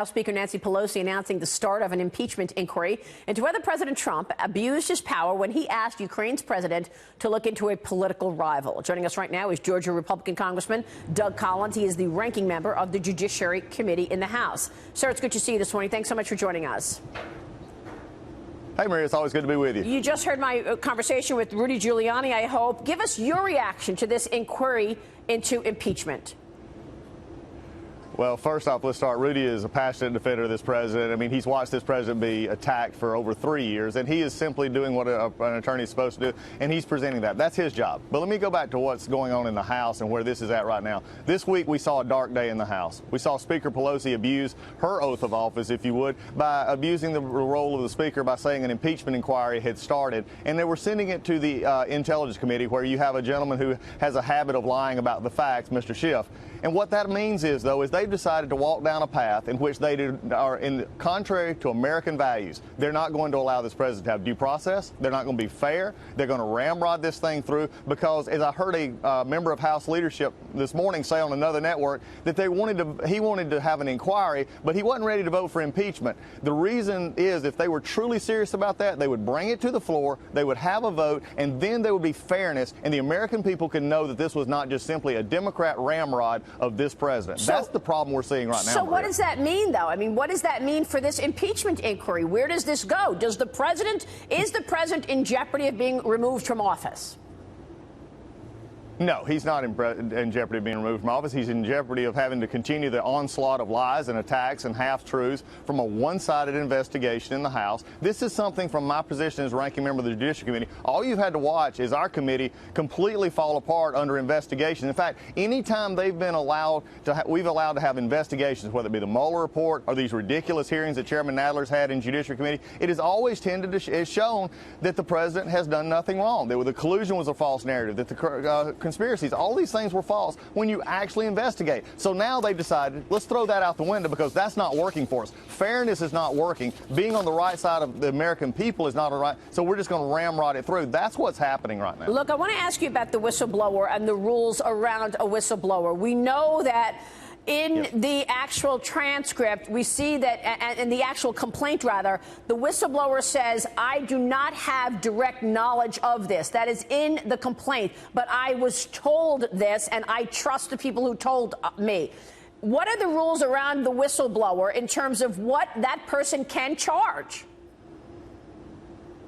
House Speaker Nancy Pelosi announcing the start of an impeachment inquiry into whether President Trump abused his power when he asked Ukraine's president to look into a political rival. Joining us right now is Georgia Republican Congressman Doug Collins. He is the ranking member of the Judiciary Committee in the House. Sir, it's good to see you this morning. Thanks so much for joining us. Hey, Maria, it's always good to be with you. You just heard my conversation with Rudy Giuliani, I hope. Give us your reaction to this inquiry into impeachment. Well, first off, let's start. Rudy is a passionate defender of this president. I mean, he's watched this president be attacked for over 3 years, and he is simply doing what an attorney is supposed to do, and he's presenting that. That's his job. But let me go back to what's going on in the House and where this is at right now. This week, we saw a dark day in the House. We saw Speaker Pelosi abuse her oath of office, if you would, by abusing the role of the Speaker by saying an impeachment inquiry had started, and they were sending it to the Intelligence Committee, where you have a gentleman who has a habit of lying about the facts, Mr. Schiff. And what that means is, though, is they've decided to walk down a path in which they are contrary to American values. They're not going to allow this president to have due process. They're not going to be fair. They're going to ramrod this thing through because, as I heard a member of House leadership this morning say on another network, that he wanted to have an inquiry, but he wasn't ready to vote for impeachment. The reason is, if they were truly serious about that, they would bring it to the floor, they would have a vote, and then there would be fairness, and the American people can know that this was not just simply a Democrat ramrod of this president. That's the problem we're seeing right now. So what does that mean, though? I mean, what does that mean for this impeachment inquiry? Where does this go? Is the president in jeopardy of being removed from office? No, he's not in jeopardy of being removed from office. He's in jeopardy of having to continue the onslaught of lies and attacks and half-truths from a one-sided investigation in the House. This is something, from my position as ranking member of the Judiciary Committee, all you've had to watch is our committee completely fall apart under investigation. In fact, anytime they've been we've allowed to have investigations, whether it be the Mueller report or these ridiculous hearings that Chairman Nadler's had in Judiciary Committee, it has always tended to has shown that the president has done nothing wrong. That the collusion was a false narrative, that the conspiracies, all these things were false when you actually investigate. So now they've decided, let's throw that out the window because that's not working for us. Fairness is not working. Being on the right side of the American people is not all right. So we're just going to ramrod it through. That's what's happening right now. Look, I want to ask you about the whistleblower and the rules around a whistleblower. We know that in the actual transcript, we see that, in the actual complaint, rather, the whistleblower says, I do not have direct knowledge of this. That is in the complaint. But I was told this, and I trust the people who told me. What are the rules around the whistleblower in terms of what that person can charge?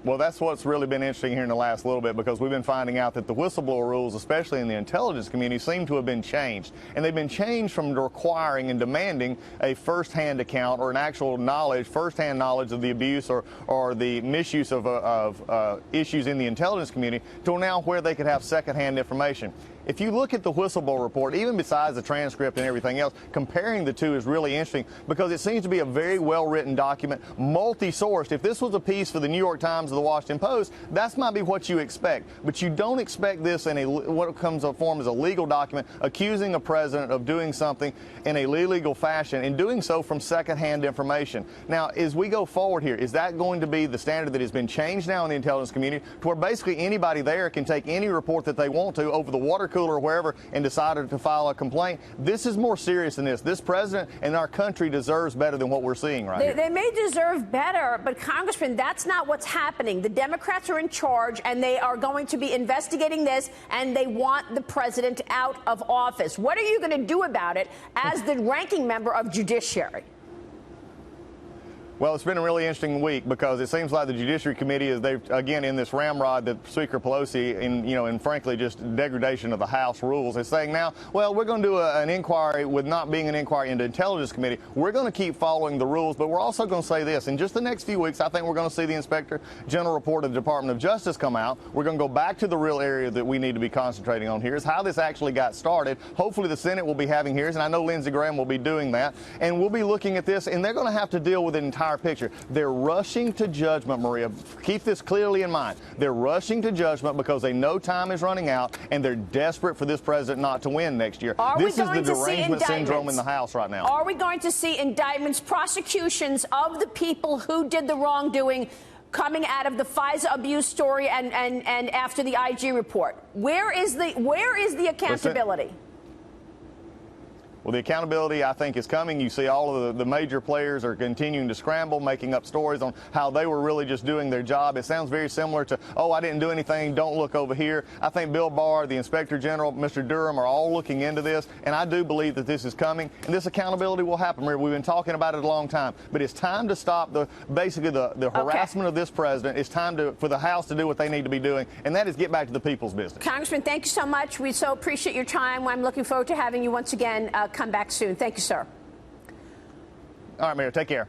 Well, that's what's really been interesting here in the last little bit, because we've been finding out that the whistleblower rules, especially in the intelligence community, seem to have been changed. And they've been changed from requiring and demanding a first-hand account or an actual knowledge, first-hand knowledge of the abuse or the misuse of issues in the intelligence community, to now where they could have second-hand information. If you look at the whistleblower report, even besides the transcript and everything else, comparing the two is really interesting because it seems to be a very well-written document, multi-sourced. If this was a piece for the New York Times or the Washington Post, that might be what you expect. But you don't expect this in what comes to form as a legal document, accusing a president of doing something in a illegal fashion and doing so from second-hand information. Now, as we go forward here, is that going to be the standard that has been changed now in the intelligence community to where basically anybody there can take any report that they want to over the water cooler or wherever and decided to file a complaint? This is more serious than this. This president and our country deserves better than what we're seeing right here. They may deserve better, but Congressman, that's not what's happening. The Democrats are in charge, and they are going to be investigating this, and they want the president out of office. What are you going to do about it as the ranking member of Judiciary? Well, it's been a really interesting week because it seems like the Judiciary Committee is, again, in this ramrod that Speaker Pelosi, and frankly, just degradation of the House rules, is saying now, well, we're going to do an inquiry with not being an inquiry into the Intelligence Committee. We're going to keep following the rules, but we're also going to say this. In just the next few weeks, I think we're going to see the Inspector General report of the Department of Justice come out. We're going to go back to the real area that we need to be concentrating on here, is how this actually got started. Hopefully the Senate will be having hearings, and I know Lindsey Graham will be doing that, and we'll be looking at this, and they're going to have to deal with an entire picture. They're rushing to judgment, Maria. Keep this clearly in mind. They're rushing to judgment because they know time is running out, and they're desperate for this president not to win next year. This is the derangement syndrome in the House right now. Are we going to see indictments, prosecutions of the people who did the wrongdoing coming out of the FISA abuse story and after the IG report? Where is the accountability? Well, the accountability, I think, is coming. You see all of the major players are continuing to scramble, making up stories on how they were really just doing their job. It sounds very similar to, oh, I didn't do anything, don't look over here. I think Bill Barr, the Inspector General, Mr. Durham are all looking into this, and I do believe that this is coming, and this accountability will happen. We've been talking about it a long time, but it's time to stop the harassment of this president. It's time for the House to do what they need to be doing, and that is get back to the people's business. Congressman, thank you so much. We so appreciate your time. I'm looking forward to having you once again come back soon. Thank you, sir. All right, Mayor, take care.